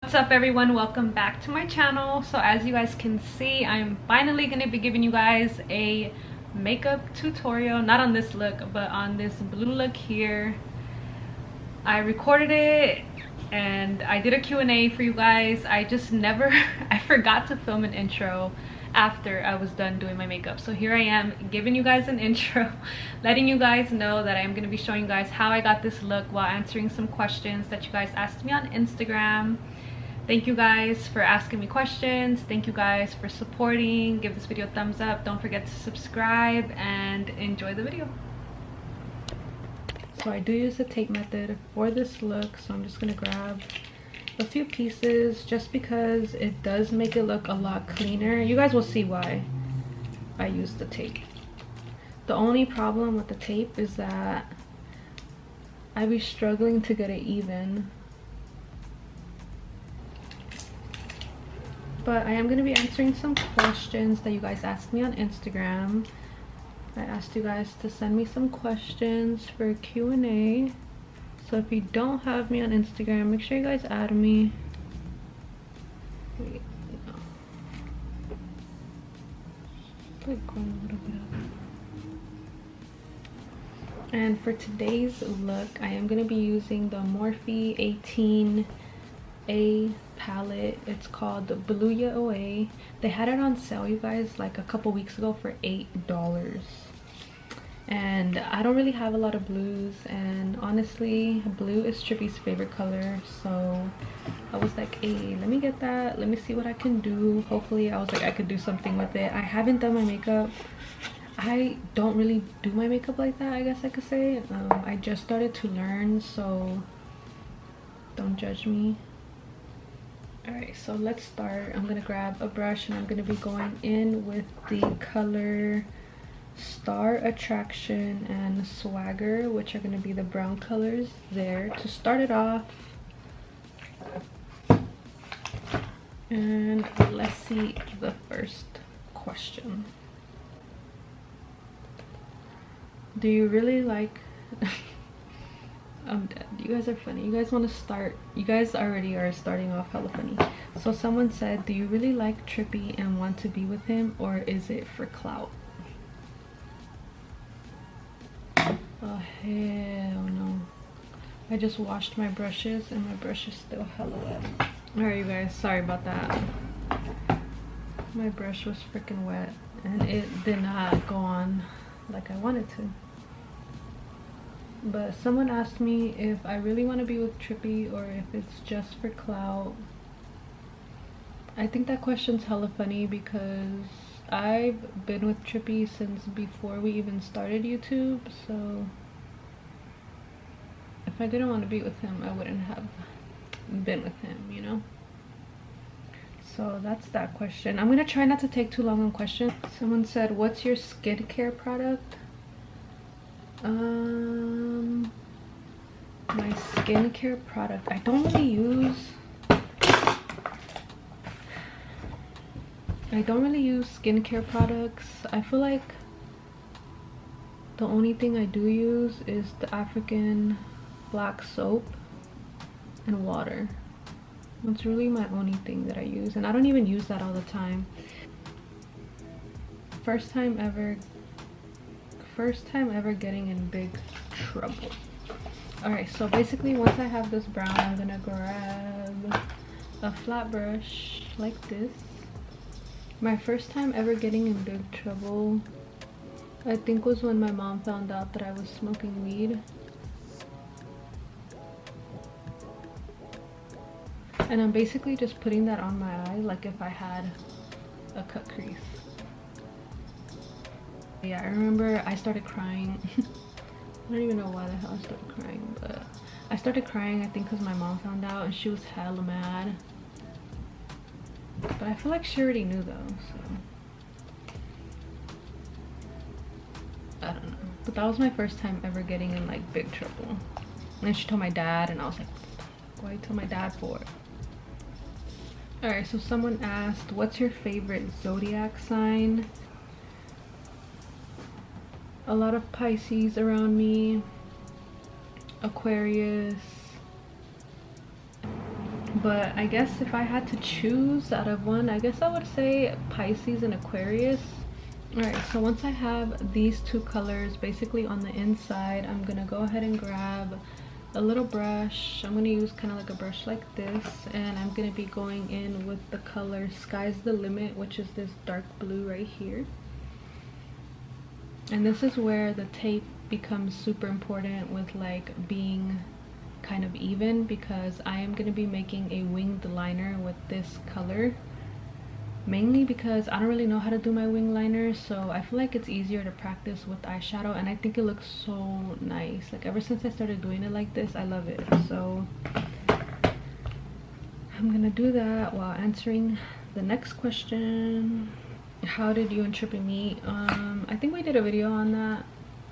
What's up everyone, welcome back to my channel. So as you guys can see, I'm finally going to be giving you guys a makeup tutorial, not on this look but on this blue look here. I recorded it and I did a Q&A for you guys. I just never I forgot to film an intro after I was done doing my makeup, so here I am giving you guys an intro, letting you guys know that I am going to be showing you guys how I got this look while answering some questions that you guys asked me on Instagram. Thank you guys for asking me questions. Thank you guys for supporting. Give this video a thumbs up. Don't forget to subscribe and enjoy the video. So I do use the tape method for this look, so I'm just gonna grab a few pieces just because it does make it look a lot cleaner. You guys will see why I use the tape. The only problem with the tape is that I be struggling to get it even. But I am going to be answering some questions that you guys asked me on Instagram. I asked you guys to send me some questions for Q&A. So if you don't have me on Instagram, make sure you guys add me. Wait, no. Like going a little bit up. And for today's look, I am going to be using the MORPHE 18A palette. It's called the Bluya OA. They had it on sale, you guys, like a couple weeks ago for $8. And I don't really have a lot of blues, and honestly blue is Trippy's favorite color, so I was like, hey, let me get that, let me see what I can do. Hopefully I was like I could do something with it. I haven't done my makeup. I don't really do my makeup like that, I guess I could say. I just started to learn, so don't judge me. Alright, so let's start. I'm gonna grab a brush and I'm gonna be going in with the color Star Attraction and Swagger, which are going to be the brown colors there to start it off. And let's see the first question. Do you really like I'm dead. You guys are funny. You guys want to start, you guys already are starting off hella funny. So someone said, do you really like Trippy and want to be with him, or is it for clout? Oh hell no. I just washed my brushes and my brush is still hella wet. Alright you guys, sorry about that. My brush was freaking wet and it did not go on like I wanted to. But someone asked me if I really want to be with Trippy or if it's just for clout. I think that question's hella funny because I've been with Trippy since before we even started YouTube, so if I didn't want to be with him, I wouldn't have been with him, you know? So that's that question. I'm gonna try not to take too long on questions. Someone said, what's your skincare product? My skincare product, I don't really use skincare products. I feel like the only thing I do use is the African black soap and water. That's really my only thing that I use, and I don't even use that all the time. First time ever getting in big trouble. Alright, so basically once I have this brown, I'm gonna grab a flat brush like this. My first time ever getting in big trouble, I think, was when my mom found out that I was smoking weed. And I'm basically just putting that on my eye like if I had a cut crease. Yeah, I remember I started crying. I don't even know why the hell I started crying, but I started crying I think because my mom found out and she was hella mad. But I feel like she already knew though, so I don't know. But that was my first time ever getting in like big trouble. And then she told my dad and I was like, why you tell my dad for? Alright, so someone asked, what's your favorite zodiac sign? A lot of Pisces around me, Aquarius, But I guess if I had to choose out of one, I guess I would say Pisces and Aquarius. Alright, so once I have these two colors basically on the inside, I'm gonna go ahead and grab a little brush. I'm gonna use kind of like a brush like this, and I'm gonna be going in with the color Sky's the Limit, which is this dark blue right here. And this is where the tape becomes super important with like being kind of even, because I am going to be making a winged liner with this color, mainly because I don't really know how to do my wing liner, so I feel like it's easier to practice with eyeshadow, and I think it looks so nice. Like ever since I started doing it like this, I love it. So I'm gonna do that while answering the next question. How did you and Trippy meet? I think we did a video on that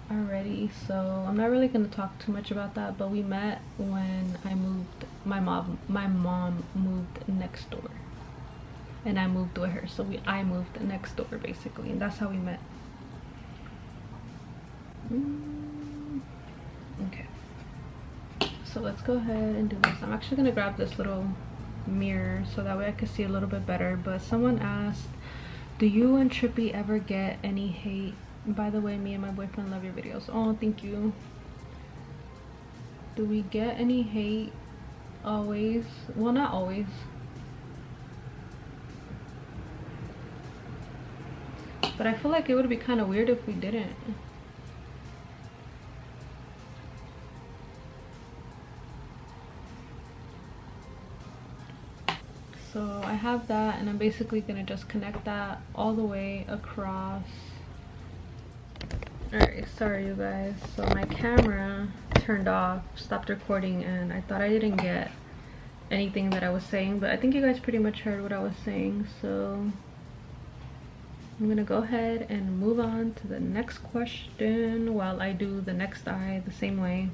already, so I'm not really going to talk too much about that, but we met when I moved. My mom moved next door and I moved with her, so I moved next door basically, and that's how we met. Okay, so let's go ahead and do this. I'm actually going to grab this little mirror so that way I can see a little bit better. But someone asked, do you and Trippy ever get any hate? By the way, me and my boyfriend love your videos. Oh, thank you. Do we get any hate? Always. Well, not always. But I feel like it would be kind of weird if we didn't. So I have that, and I'm basically gonna just connect that all the way across. Alright, sorry you guys. So my camera turned off, stopped recording, and I thought I didn't get anything that I was saying, but I think you guys pretty much heard what I was saying. So I'm gonna go ahead and move on to the next question while I do the next eye the same way.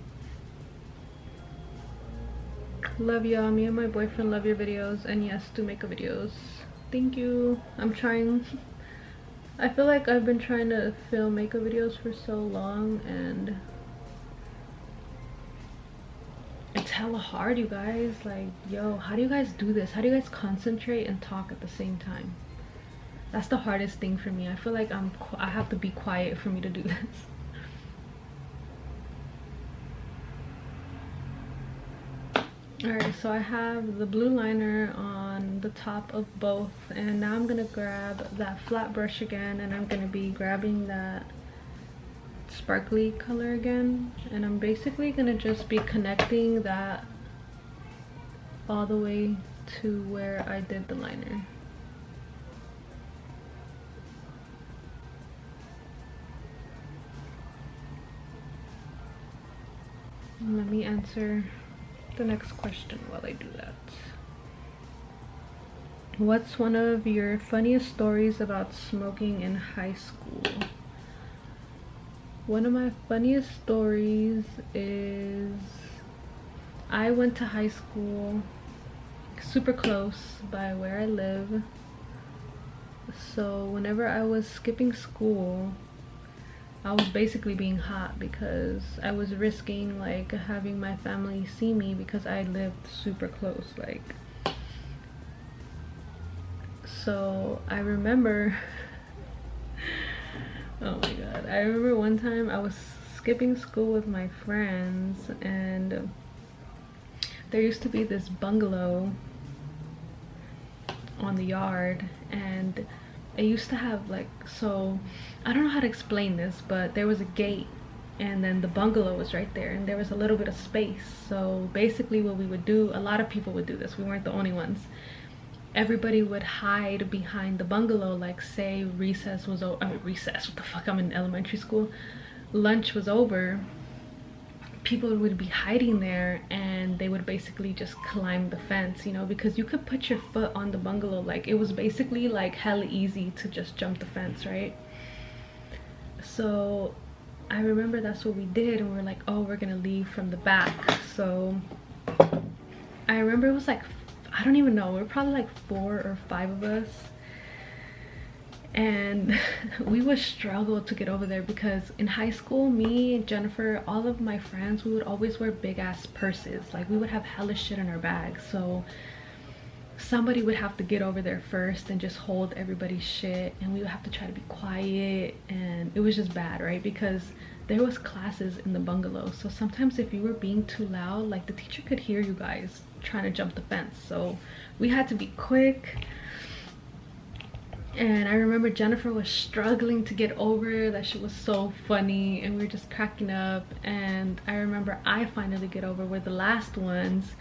Love y'all. Me and my boyfriend love your videos, and yes, do make videos. Thank you. I'm trying. I feel like I've been trying to film makeup videos for so long, and it's hella hard, you guys. Like, yo, how do you guys do this? How do you guys concentrate and talk at the same time? That's the hardest thing for me. I feel like I have to be quiet for me to do this. Alright, so I have the blue liner on the top of both, and now I'm gonna grab that flat brush again, and I'm gonna be grabbing that sparkly color again, and I'm basically gonna just be connecting that all the way to where I did the liner. Let me answer the next question while I do that. What's one of your funniest stories about smoking in high school? One of my funniest stories is I went to high school super close by where I live, so whenever I was skipping school, I was basically being hot because I was risking like having my family see me because I lived super close. Like, so I remember oh my god, I remember one time I was skipping school with my friends, and there used to be this bungalow on the yard, and it used to have like, so I don't know how to explain this, but there was a gate, and then the bungalow was right there, and there was a little bit of space. So basically what we would do, a lot of people would do this, we weren't the only ones, everybody would hide behind the bungalow. Like, say recess was over, recess, what the fuck, I'm in elementary school, lunch was over, people would be hiding there, and they would basically just climb the fence, you know, because you could put your foot on the bungalow. Like, it was basically like hella easy to just jump the fence, right? So I remember that's what we did, and we were like, oh, we're gonna leave from the back. So I remember it was like, I don't even know, we were probably like 4 or 5 of us, and we would struggle to get over there because in high school, me, Jennifer, all of my friends, we would always wear big ass purses. Like, we would have hella shit in our bags. So somebody would have to get over there first and just hold everybody's shit, and we would have to try to be quiet, and it was just bad, right? Because there was classes in the bungalow, so sometimes if you were being too loud, like the teacher could hear you guys trying to jump the fence, so we had to be quick. And I remember Jennifer was struggling to get over. That shit was so funny, and we were just cracking up. And I remember I finally get over. We're the last ones.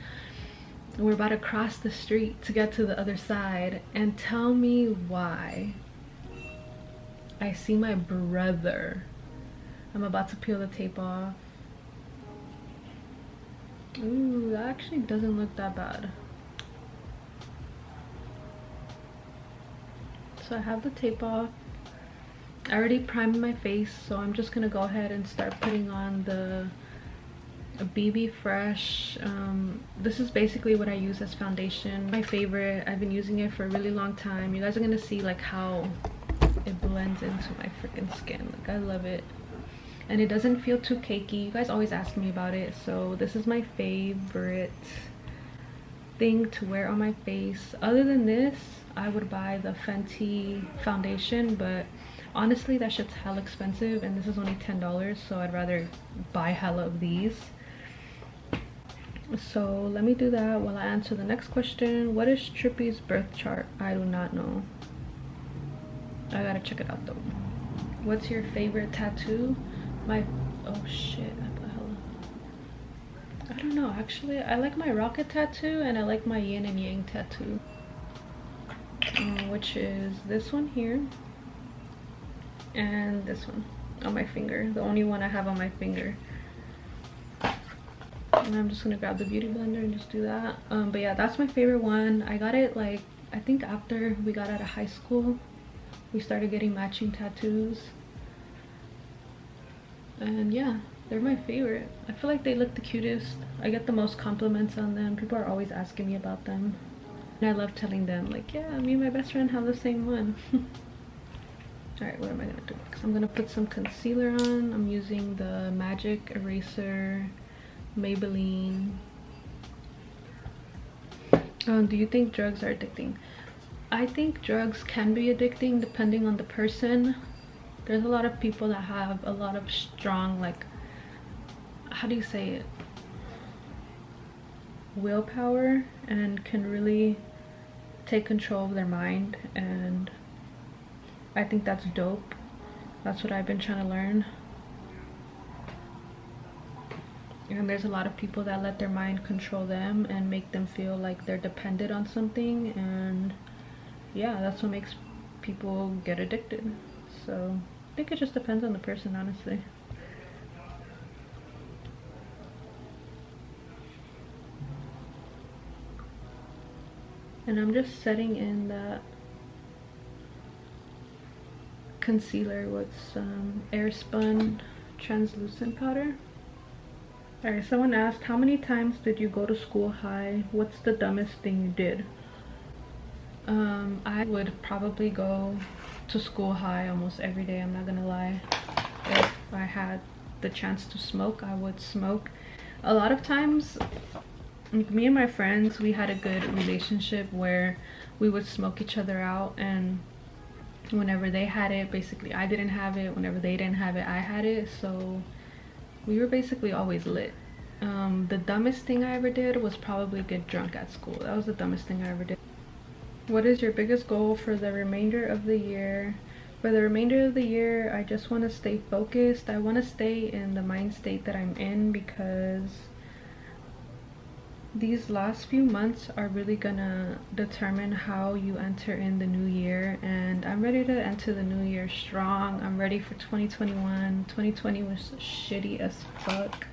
We're about to cross the street to get to the other side, and tell me why I see my brother. I'm about to peel the tape off. Ooh, that actually doesn't look that bad. So I have the tape off. I already primed my face, so I'm just gonna go ahead and start putting on the BB Fresh. This is basically what I use as foundation. My favorite. I've been using it for a really long time. You guys are gonna see like how it blends into my freaking skin. Like, I love it, and it doesn't feel too cakey. You guys always ask me about it, so this is my favorite thing to wear on my face. Other than this, I would buy the Fenty foundation, but honestly that shit's hella expensive, and this is only $10, so I'd rather buy hella of these. So let me do that while I answer the next question. What is Trippy's birth chart? I do not know. I gotta check it out though. What's your favorite tattoo? Oh shit, I don't know, actually. I like my rocket tattoo, and I like my yin and yang tattoo, which is this one here and this one on my finger. The only one I have on my finger. And I'm just gonna grab the beauty blender and just do that. But yeah, that's my favorite one. I got it like, I think after we got out of high school, we started getting matching tattoos, and yeah, they're my favorite. I feel like they look the cutest. I get the most compliments on them. People are always asking me about them, and I love telling them like, yeah, me and my best friend have the same one. All right, what am I gonna do? Because I'm gonna put some concealer on. I'm using the Magic Eraser Maybelline. Do you think drugs are addicting? I think drugs can be addicting depending on the person. There's a lot of people that have a lot of strong, like, how do you say it, willpower, and can really take control of their mind, and I think that's dope. That's what I've been trying to learn. And there's a lot of people that let their mind control them and make them feel like they're dependent on something, and yeah, that's what makes people get addicted. So I think it just depends on the person, honestly. And I'm just setting in that concealer with some Airspun translucent powder. Alright, someone asked, how many times did you go to school high? What's the dumbest thing you did? I would probably go to school high almost every day, I'm not gonna lie. If I had the chance to smoke, I would smoke. A lot of times, me and my friends, we had a good relationship where we would smoke each other out, and whenever they had it, basically I didn't have it. Whenever they didn't have it, I had it, so we were basically always lit. The dumbest thing I ever did was probably get drunk at school. That was the dumbest thing I ever did. What is your biggest goal for the remainder of the year? For the remainder of the year, I just want to stay focused. I want to stay in the mind state that I'm in, because these last few months are really gonna determine how you enter in the new year, and I'm ready to enter the new year strong. I'm ready for 2021. 2020 was shitty as fuck,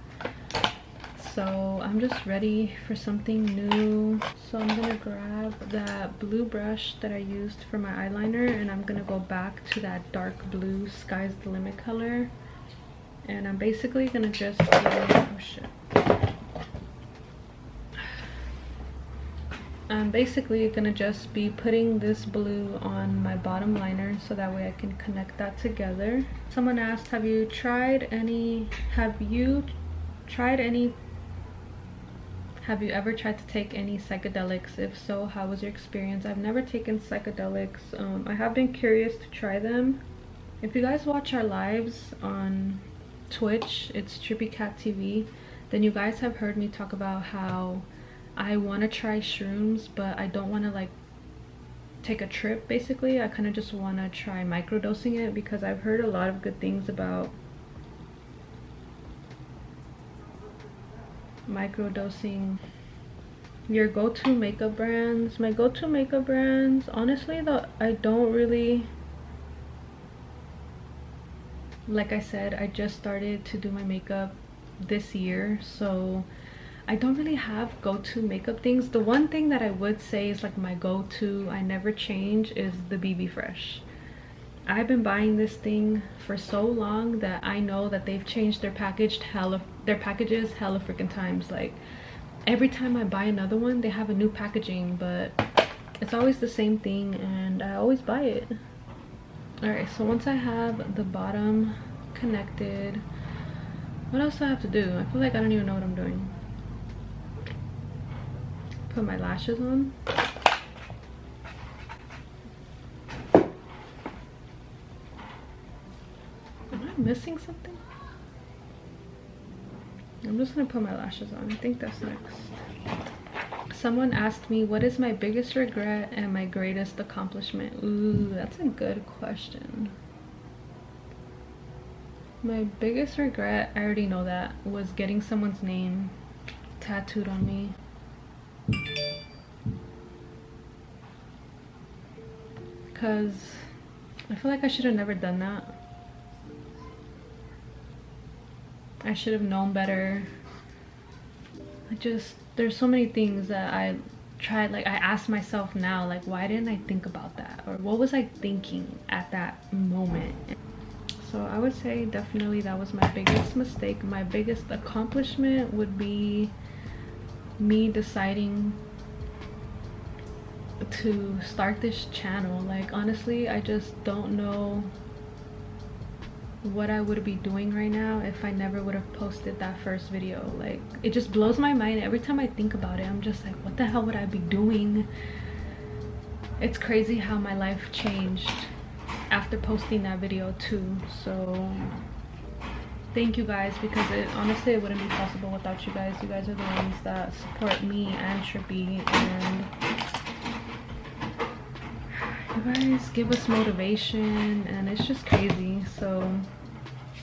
so I'm just ready for something new. So I'm gonna grab that blue brush that I used for my eyeliner, and I'm gonna go back to that dark blue Sky's the Limit color, and I'm basically gonna just oh shit. I'm basically gonna just be putting this blue on my bottom liner so that way I can connect that together. Someone asked, have you tried any Have you ever tried to take any psychedelics? If so, how was your experience? I've never taken psychedelics. I have been curious to try them. If you guys watch our lives on Twitch, it's Trippy Cat TV, then you guys have heard me talk about how I want to try shrooms, but I don't want to like take a trip. Basically, I kind of just want to try microdosing it because I've heard a lot of good things about microdosing. Your go-to makeup brands? My go-to makeup brands, honestly though, I don't really, like I said, I just started to do my makeup this year, so I don't really have go-to makeup things. The one thing that I would say is like my go-to, I never change, is the BB Fresh. I've been buying this thing for so long that I know that they've changed their packages hella freaking times. Like every time I buy another one, they have a new packaging, but it's always the same thing and I always buy it. Alright, so once I have the bottom connected, what else do I have to do? I feel like I don't even know what I'm doing. Put my lashes on. Missing something? I'm just gonna put my lashes on. I think that's next. Someone asked me, what is my biggest regret and my greatest accomplishment? Ooh, that's a good question. My biggest regret, I already know that, was getting someone's name tattooed on me. Because I feel like I should have never done that. I should have known better. There's so many things that I tried, like I ask myself now, like why didn't I think about that, or what was I thinking at that moment? So I would say definitely that was my biggest mistake. My biggest accomplishment would be me deciding to start this channel. Like honestly, I just don't know what I would be doing right now if I never would have posted that first video. Like it just blows my mind every time I think about it. I'm just like, what the hell would I be doing? It's crazy how my life changed after posting that video too. So thank you guys, because honestly it wouldn't be possible without you guys. You guys are the ones that support me and Trippy, and you guys give us motivation, and it's just crazy. So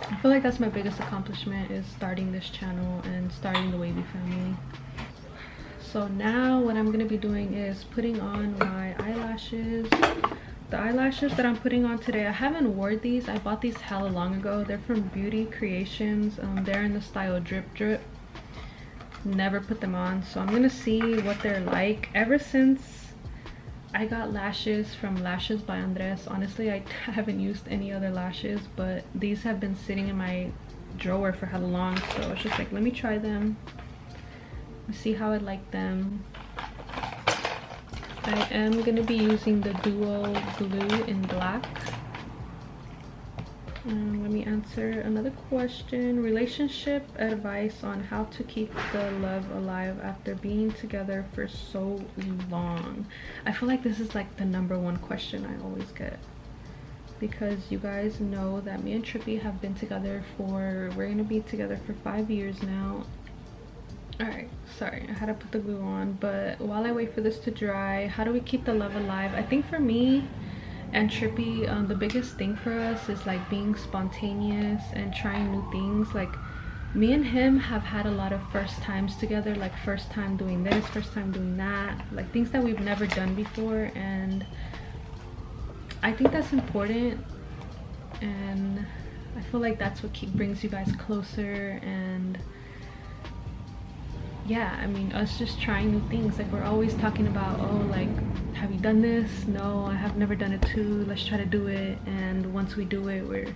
I feel like that's my biggest accomplishment, is starting this channel and starting the Wavy family. So now what I'm gonna be doing is putting on my eyelashes. The eyelashes that I'm putting on today, I haven't worn these. I bought these hella long ago. They're from Beauty Creations. They're in the style Drip Drip. Never put them on, so I'm gonna see what they're like. Ever since I got lashes from Lashes by Andres, honestly I haven't used any other lashes, but these have been sitting in my drawer for hella long, so it's just like, let me try them, see how I like them. I am gonna be using the Duo Glue in black. Let me answer another question. Relationship advice on how to keep the love alive after being together for so long. I feel like this is like the #1 question I always get, because you guys know that me and Trippy have been together for, we're gonna be together for 5 years now. Alright, sorry, I had to put the glue on, but while I wait for this to dry, how do we keep the love alive? I think for me and Trippy, the biggest thing for us is like being spontaneous and trying new things. Like me and him have had a lot of first times together, like first time doing this, first time doing that, like things that we've never done before, and I think that's important, and I feel like that's what brings you guys closer. And yeah, I mean, us just trying new things. Like we're always talking about, oh, like, have you done this? No, I have never done it too. Let's try to do it. And once we do it,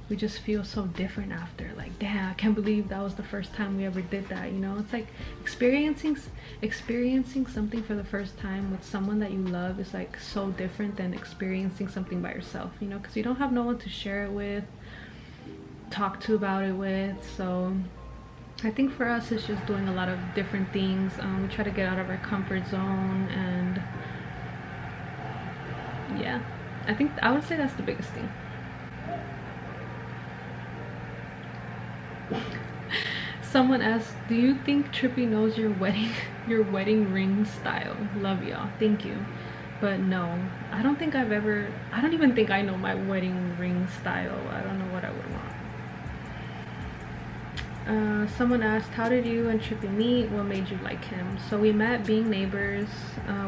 we just feel so different after. Like, damn, I can't believe that was the first time we ever did that, you know? It's like experiencing something for the first time with someone that you love is like so different than experiencing something by yourself, you know, because you don't have no one to share it with, talk to about it with. So I think for us it's just doing a lot of different things. We try to get out of our comfort zone, and yeah, I would say that's the biggest thing. Someone asked, do you think Trippy knows your wedding ring style? Love y'all. Thank you. But no, I don't even think I know my wedding ring style. I don't know what I would want. Someone asked, how did you and Trippy meet? What made you like him? So we met being neighbors.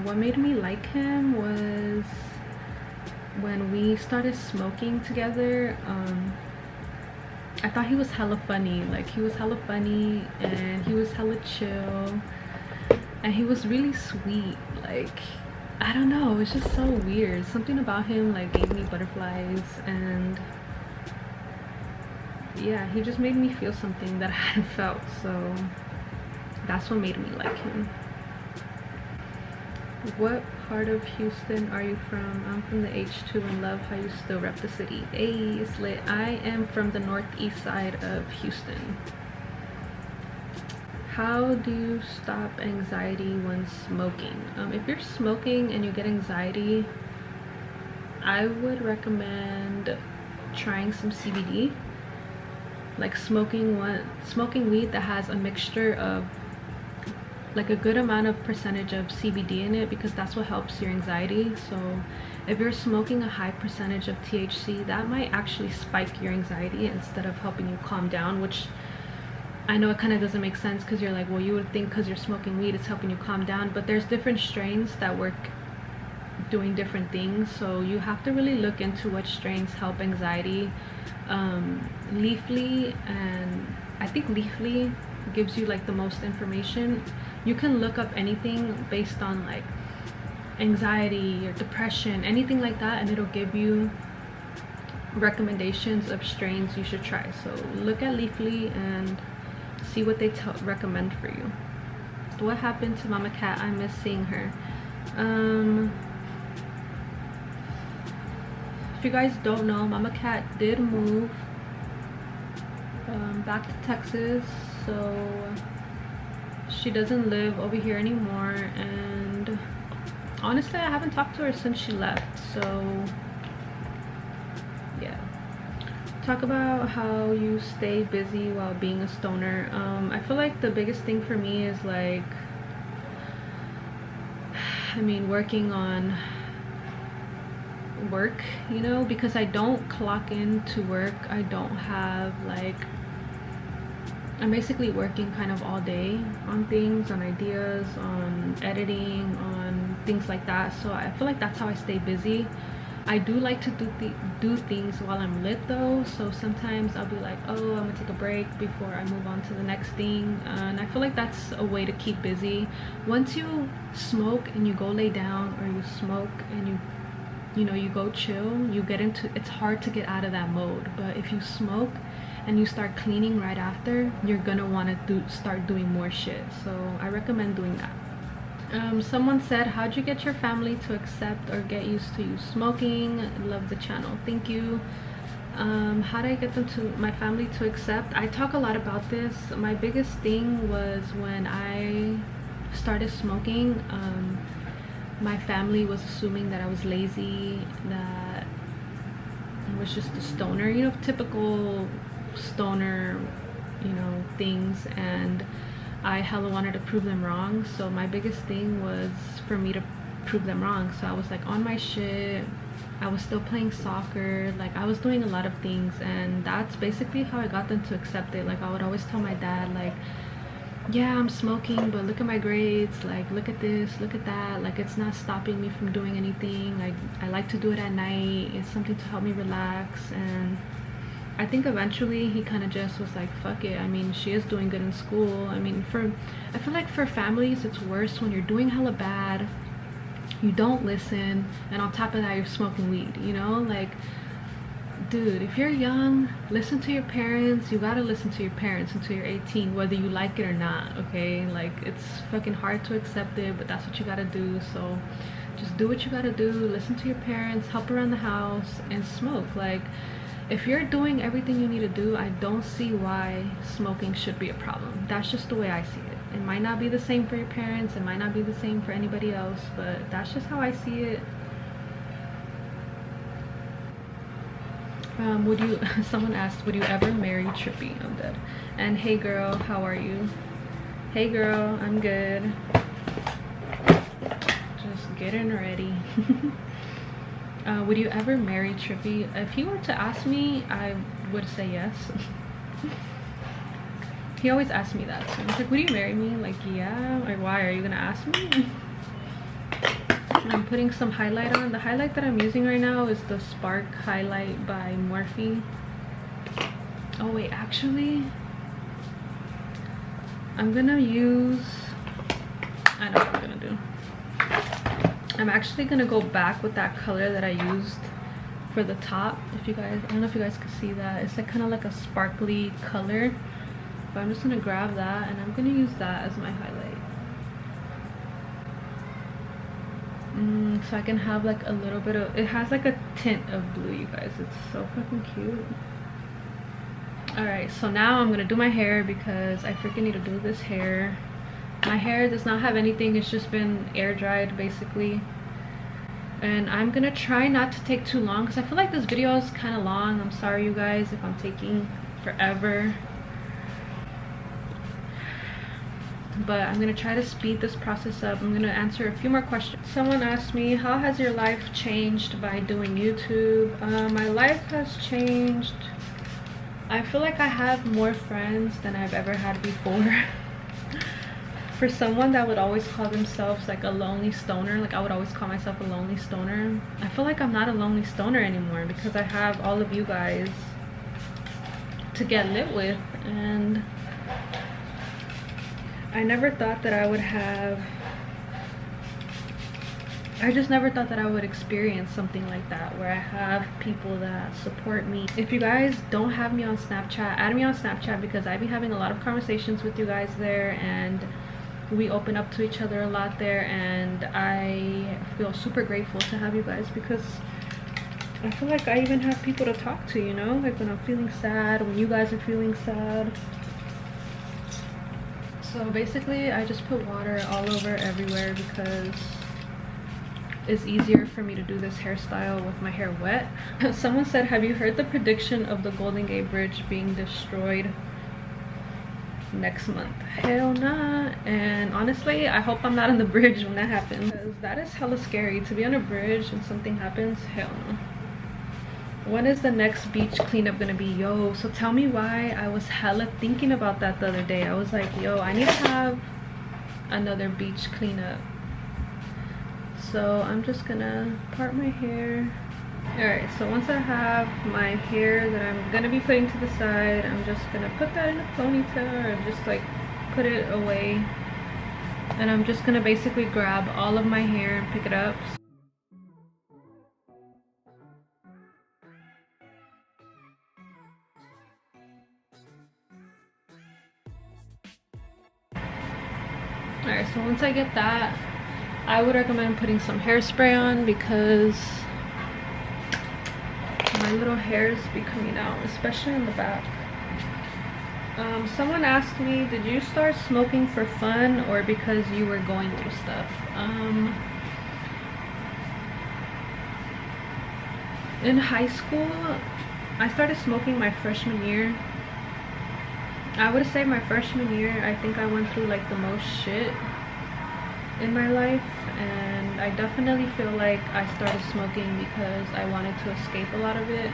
What made me like him was when we started smoking together. I thought he was hella funny. Like, he was hella funny, and he was hella chill, and he was really sweet. Like, I don't know, it was just so weird. Something about him like gave me butterflies, and yeah, he just made me feel something that I hadn't felt. So that's what made me like him. What part of Houston are you from? I'm from the H2 and love how you still rep the city. Hey, it's lit. I am from the northeast side of Houston. How do you stop anxiety when smoking? If you're smoking and you get anxiety, I would recommend trying some CBD. Like smoking weed that has a mixture of like a good amount of percentage of CBD in it, because that's what helps your anxiety. So if you're smoking a high percentage of THC, that might actually spike your anxiety instead of helping you calm down, which I know it kind of doesn't make sense, because you're like, well, you would think because you're smoking weed it's helping you calm down, but there's different strains that work doing different things. So you have to really look into what strains help anxiety. Leafly, and I think Leafly gives you like the most information. You can look up anything based on like anxiety or depression, anything like that, and it'll give you recommendations of strains you should try. So look at Leafly and see what they recommend for you. What happened to Mama Cat? I miss seeing her. If you guys don't know, Mama Cat did move back to Texas, so she doesn't live over here anymore, and honestly I haven't talked to her since she left. So yeah. Talk about how you stay busy while being a stoner. I feel like the biggest thing for me is like, I mean, working on work, you know, because I don't clock in to work. I don't have like, I'm basically working kind of all day on things, on ideas, on editing, on things like that. So I feel like that's how I stay busy. I do like to do things while I'm lit though, so sometimes I'll be like, oh, I'm gonna take a break before I move on to the next thing, and I feel like that's a way to keep busy. Once you smoke and you go lay down, or you smoke and you know, you go chill, you get into, it's hard to get out of that mode. But if you smoke and you start cleaning right after, you're gonna want to start doing more shit. So I recommend doing that. Someone said, how'd you get your family to accept or get used to you smoking? Love the channel. Thank you. How did I get my family to accept? I talk a lot about this. My biggest thing was when I started smoking, my family was assuming that I was lazy, that I was just a stoner, you know, typical stoner, you know, things, and I hella wanted to prove them wrong. So my biggest thing was for me to prove them wrong. So I was like on my shit, I was still playing soccer, like I was doing a lot of things, and that's basically how I got them to accept it. Like I would always tell my dad, like, yeah, I'm smoking, but look at my grades, like look at this, look at that, like it's not stopping me from doing anything. I like to do it at night, it's something to help me relax. And I think eventually he kind of just was like, fuck it. I mean, she is doing good in school. I mean, I feel like for families it's worse when you're doing hella bad, you don't listen, and on top of that you're smoking weed, you know? Like, dude, if you're young, listen to your parents. You gotta listen to your parents until you're 18, whether you like it or not, okay? Like, it's fucking hard to accept it, but that's what you gotta do. So just do what you gotta do, listen to your parents, help around the house, and smoke. Like, if you're doing everything you need to do, I don't see why smoking should be a problem. That's just the way I see it. It might not be the same for your parents, it might not be the same for anybody else, but that's just how I see it. Would you someone asked, would you ever marry Trippy? I'm dead. And hey girl, how are you? Hey girl, I'm good. Just getting ready. Would you ever marry Trippy? If he were to ask me, I would say yes. He always asks me that, so I'm like, would you marry me? Like, yeah. Like, why are you gonna ask me? I'm putting some highlight on. The highlight that I'm using right now is the Spark highlight by MORPHE. Oh wait, actually I'm gonna use, I know what I'm gonna do. I'm actually gonna go back with that color that I used for the top. If you guys, I don't know if you guys can see that. It's like kind of like a sparkly color, but I'm just gonna grab that and I'm gonna use that as my highlight. So I can have like a little bit of, it has like a tint of blue, you guys. It's so fucking cute. Alright, so now I'm gonna do my hair because I freaking need to do this hair. My hair does not have anything, it's just been air dried basically. And I'm gonna try not to take too long because I feel like this video is kind of long. I'm sorry you guys if I'm taking forever, but I'm gonna try to speed this process up. I'm gonna answer a few more questions. Someone asked me, how has your life changed by doing YouTube? My life has changed. I feel like I have more friends than I've ever had before. For someone that would always call themselves like a lonely stoner, like I would always call myself a lonely stoner, I feel like I'm not a lonely stoner anymore because I have all of you guys to get lit with. And I never thought that I would have, I just never thought that I would experience something like that where I have people that support me. If you guys don't have me on Snapchat, add me on Snapchat because I be having a lot of conversations with you guys there and we open up to each other a lot there, and I feel super grateful to have you guys because I feel like I even have people to talk to, you know, like when I'm feeling sad, when you guys are feeling sad. So basically I just put water all over everywhere because it's easier for me to do this hairstyle with my hair wet. Someone said, have you heard the prediction of the Golden Gate Bridge being destroyed next month? Hell nah. And honestly, I hope I'm not on the bridge when that happens because that is hella scary to be on a bridge and something happens. Hell no. When is the next beach cleanup gonna be? Yo, so tell me why I was hella thinking about that the other day. I was like, yo, I need to have another beach cleanup. So I'm just gonna part my hair. Alright, so once I have my hair that I'm gonna be putting to the side, I'm just gonna put that in a ponytail or just like put it away. And I'm just gonna basically grab all of my hair and pick it up. Alright, so once I get that, I would recommend putting some hairspray on because my little hairs be coming out, especially in the back. Someone asked me, did you start smoking for fun or because you were going through stuff? In high school, I started smoking my freshman year. I would say my freshman year, I think I went through like the most shit in my life, and I definitely feel like I started smoking because I wanted to escape a lot of it.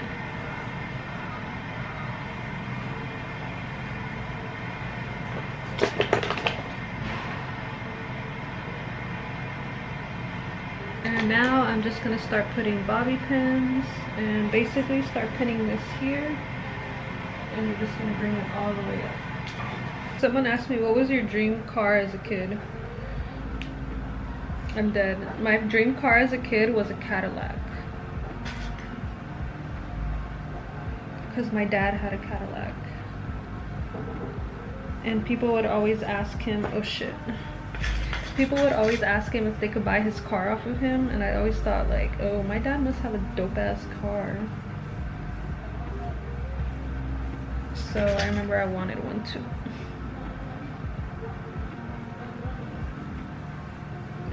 And now I'm just gonna start putting bobby pins and basically start pinning this here. And you're just gonna bring it all the way up. Someone asked me, what was your dream car as a kid? I'm dead. My dream car as a kid was a Cadillac. Because my dad had a Cadillac. And people would always ask him, oh shit. People would always ask him if they could buy his car off of him. And I always thought like, oh, my dad must have a dope ass car. so I remember I wanted one too.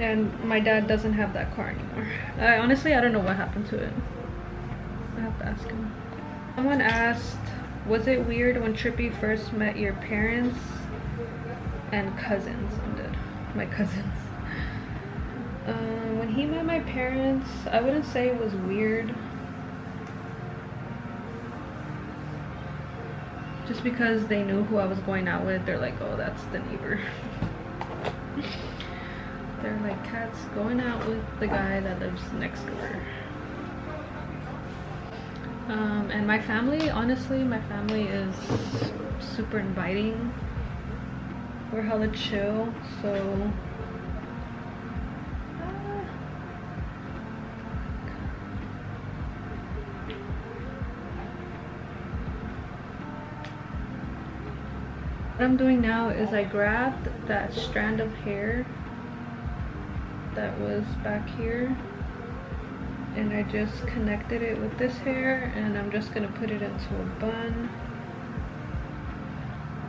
And my dad doesn't have that car anymore. Honestly, I don't know what happened to it. I have to ask him. Someone asked, was it weird when Trippy first met your parents and cousins? I'm dead. My cousins. When he met my parents, I wouldn't say it was weird. Just because they knew who I was going out with, they're like, oh, that's the neighbor. They're like, Kat's going out with the guy that lives next door. And my family, honestly, my family is super inviting. We're hella chill, so what I'm doing now is I grabbed that strand of hair that was back here and I just connected it with this hair, and I'm just gonna put it into a bun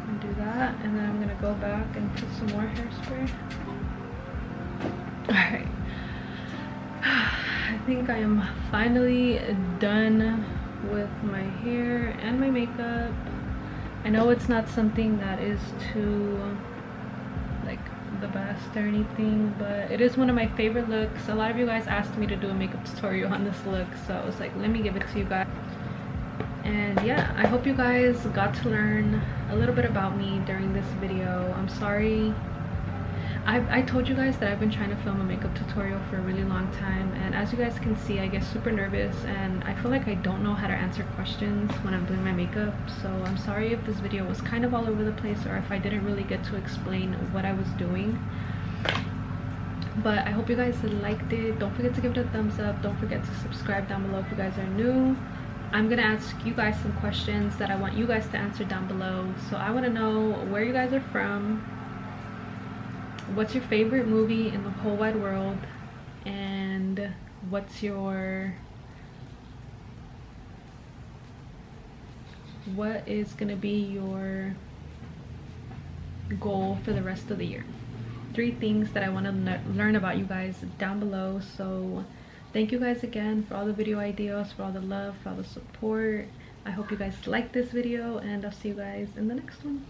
and do that, and then I'm gonna go back and put some more hairspray. Alright, I think I am finally done with my hair and my makeup. I know it's not something that is too like the best or anything, but it is one of my favorite looks. A lot of you guys asked me to do a makeup tutorial on this look, so I was like, let me give it to you guys. And yeah, I hope you guys got to learn a little bit about me during this video. I'm sorry, I told you guys that I've been trying to film a makeup tutorial for a really long time, and as you guys can see, I get super nervous and I feel like I don't know how to answer questions when I'm doing my makeup. So I'm sorry if this video was kind of all over the place, or if I didn't really get to explain what I was doing. But I hope you guys liked it. Don't forget to give it a thumbs up. Don't forget to subscribe down below if you guys are new. I'm gonna ask you guys some questions that I want you guys to answer down below. So I want to know where you guys are from, what's your favorite movie in the whole wide world, and what is gonna be your goal for the rest of the year. 3 things that I want to learn about you guys down below. So thank you guys again for all the video ideas, for all the love, for all the support. I hope you guys liked this video, and I'll see you guys in the next one.